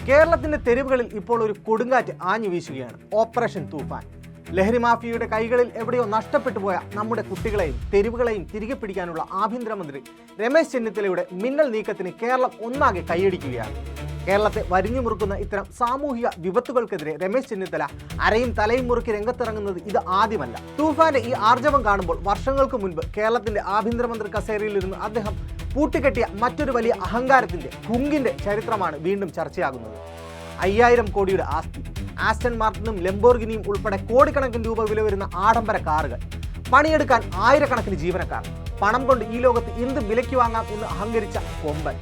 കേരളത്തിന്റെ തെരുവുകളിൽ ഇപ്പോൾ ഒരു കൊടുങ്കാറ്റ് ആഞ്ഞു വീശുകയാണ്. ഓപ്പറേഷൻ തൂഫാൻ. ലഹരി മാഫിയയുടെ കൈകളിൽ എവിടെയോ നഷ്ടപ്പെട്ടു പോയ നമ്മുടെ കുട്ടികളെയും തെരുവുകളെയും തിരികെ പിടിക്കാനുള്ള ആഭ്യന്തരമന്ത്രി രമേശ് ചെന്നിത്തലയുടെ മിന്നൽ നീക്കത്തിന് കേരളം ഒന്നാകെ കൈയടിക്കുകയാണ്. കേരളത്തെ വരിഞ്ഞു മുറുക്കുന്ന ഇത്തരം സാമൂഹിക വിപത്തുകൾക്കെതിരെ രമേശ് ചെന്നിത്തല അരയും തലയും മുറുക്കി രംഗത്തിറങ്ങുന്നത് ഇത് ആദ്യമല്ല. തൂഫാന്റെ ഈ ആർജവം കാണുമ്പോൾ വർഷങ്ങൾക്ക് മുൻപ് കേരളത്തിന്റെ ആഭ്യന്തരമന്ത്രി കസേരയിലിരുന്ന് അദ്ദേഹം പൂട്ടിക്കെട്ടിയ മറ്റൊരു വലിയ അഹങ്കാരത്തിന്റെ കുങ്കിന്റെ ചരിത്രമാണ് വീണ്ടും ചർച്ചയാകുന്നത്. 5000 കോടിയുടെ ആസ്തി, ആസ്റ്റൺ മാർട്ടിനും ലംബോർഗിനിയും ഉൾപ്പെടെ കോടിക്കണക്കിന് രൂപ വില വരുന്ന ആഡംബര കാറുകൾ, പണിയെടുക്കാൻ ആയിരക്കണക്കിന് ജീവനക്കാർ, പണം കൊണ്ട് ഈ ലോകത്ത് എന്ത് വിലയ്ക്ക് വാങ്ങാം എന്ന് അഹങ്കരിച്ച കൊമ്പൻ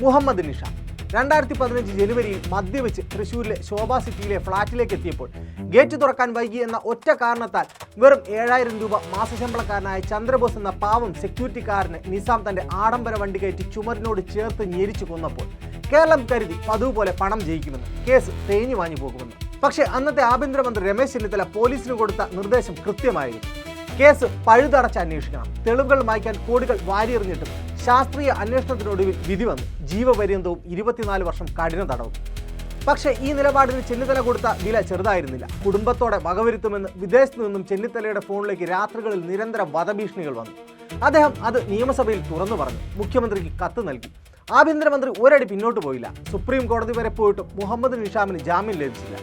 മുഹമ്മദ് നിഷാം 2015 ജനുവരിയിൽ മദ്യവെച്ച് തൃശ്ശൂരിലെ ശോഭാ സിറ്റിയിലെ ഫ്ളാറ്റിലേക്ക് എത്തിയപ്പോൾ ഗേറ്റ് തുറക്കാൻ വൈകി എന്ന ഒറ്റ കാരണത്താൽ വെറും 7000 രൂപ മാസശമ്പളക്കാരനായ ചന്ദ്രബോസ് എന്ന പാവം സെക്യൂരിറ്റിക്കാരനെ നിസാം തന്റെ ആഡംബര വണ്ടി കയറ്റി ചുമരിനോട് ചേർത്ത് ഞെരിച്ചു കൊന്നപ്പോൾ കേരളം കരുതി പതിവ് പോലെ പണം ജയിക്കുമെന്ന്, കേസ് തേഞ്ഞു വാങ്ങി പോകുമെന്ന്. പക്ഷേ അന്നത്തെ ആഭ്യന്തരമന്ത്രി രമേശ് ചെന്നിത്തല പോലീസിന് കൊടുത്ത നിർദ്ദേശം കൃത്യമായിരുന്നു. കേസ് പഴുതടച്ച് അന്വേഷിക്കണം. തെളിവുകൾ മായ്ക്കാൻ കോടികൾ വാരിയെറിഞ്ഞിട്ടും ശാസ്ത്രീയ അന്വേഷണത്തിനൊടുവിൽ വിധി വന്നു. ജീവപര്യന്തവും 24 വർഷം കഠിന തടവും. പക്ഷേ ഈ നിലപാടിന് ചെന്നിത്തല കൊടുത്ത വില ചെറുതായിരുന്നില്ല. കുടുംബത്തോടെ വകവരുത്തുമെന്ന് വിദേശത്തു നിന്നും ചെന്നിത്തലയുടെ ഫോണിലേക്ക് രാത്രികളിൽ നിരന്തര വധഭീഷണികൾ വന്നു. അദ്ദേഹം അത് നിയമസഭയിൽ തുറന്നു പറഞ്ഞു. മുഖ്യമന്ത്രിക്ക് കത്ത് നൽകി. ആഭ്യന്തരമന്ത്രി ഒരടി പിന്നോട്ട് പോയില്ല. സുപ്രീം കോടതി വരെ പോയിട്ടും മുഹമ്മദ് നിഷാമിന് ജാമ്യം ലഭിച്ചില്ല.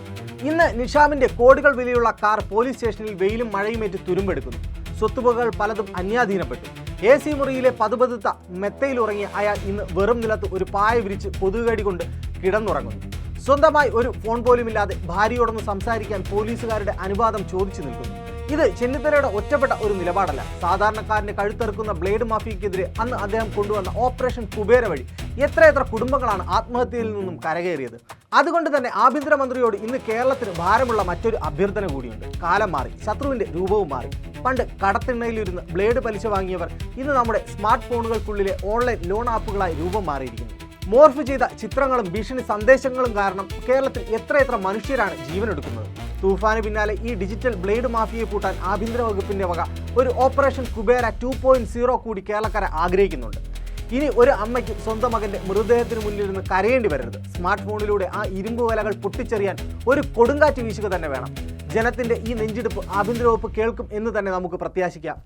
ഇന്ന് നിഷാമിന്റെ കോടികൾ വിലയുള്ള കാർ പോലീസ് സ്റ്റേഷനിൽ വെയിലും മഴയുമേറ്റ് തുരുമ്പെടുക്കുന്നു. സ്വത്തുവകകൾ പലതും അന്യാധീനപ്പെട്ടു. AC മുറിയിലെ പതുപതുത്ത മെത്തയിലുറങ്ങിയ അയാൾ ഇന്ന് വെറും നിലത്ത് ഒരു പായ വിരിച്ച് കൊതുകുകടി കൊണ്ട് കിടന്നുറങ്ങുന്നു. സ്വന്തമായി ഒരു ഫോൺ പോലുമില്ലാതെ ഭാര്യയോടൊന്ന് സംസാരിക്കാൻ പോലീസുകാരുടെ അനുവാദം ചോദിച്ചു നിൽക്കുന്നു. ഇത് ചെന്നിത്തലയുടെ ഒറ്റപ്പെട്ട ഒരു നിലപാടല്ല. സാധാരണക്കാരന്റെ കഴുത്തെറുക്കുന്ന ബ്ലേഡ് മാഫിയക്കെതിരെ അന്ന് അദ്ദേഹം കൊണ്ടുവന്ന ഓപ്പറേഷൻ കുബേര വഴി എത്രയെത്ര കുടുംബങ്ങളാണ് ആത്മഹത്യയിൽ നിന്നും കരകയറിയത്. അതുകൊണ്ട് തന്നെ ആഭ്യന്തരമന്ത്രിയോട് ഇന്ന് കേരളത്തിന് ഭാരമുള്ള മറ്റൊരു അഭ്യർത്ഥന കൂടിയുണ്ട്. കാലം മാറി, ശത്രുവിന്റെ രൂപവും മാറി. പണ്ട് കടത്തിണ്ണയിലിരുന്ന് ബ്ലേഡ് പലിശ വാങ്ങിയവർ ഇന്ന് നമ്മുടെ സ്മാർട്ട് ഫോണുകൾക്കുള്ളിലെ ഓൺലൈൻ ലോൺ ആപ്പുകളായി രൂപം മാറിയിരിക്കുന്നു. മോർഫ് ചെയ്ത ചിത്രങ്ങളും ഭീഷണി സന്ദേശങ്ങളും കാരണം കേരളത്തിൽ എത്രയെത്ര മനുഷ്യരാണ് ജീവനെടുക്കുന്നത്. തൂഫാന് പിന്നാലെ ഈ ഡിജിറ്റൽ ബ്ലേഡ് മാഫിയെ പൂട്ടാൻ ആഭ്യന്തര വകുപ്പിന്റെ വക ഒരു ഓപ്പറേഷൻ കുബേര 2.0 കൂടി കേരളക്കാർ ആഗ്രഹിക്കുന്നുണ്ട്. ഇനി ഒരു അമ്മയ്ക്ക് സ്വന്തം മകന്റെ മൃതദേഹത്തിന് മുന്നിലിരുന്ന് കരയേണ്ടി വരരുത്. സ്മാർട്ട് ഫോണിലൂടെ ആ ഇരുമ്പ് വലകൾ പൊട്ടിച്ചെറിയാൻ ഒരു കൊടുങ്കാറ്റ് വീശുക തന്നെ വേണം. ജനത്തിന്റെ ഈ നെഞ്ചിടിപ്പ് ആഭ്യന്തര വകുപ്പ് കേൾക്കും എന്ന് തന്നെ നമുക്ക് പ്രത്യാശിക്കാം.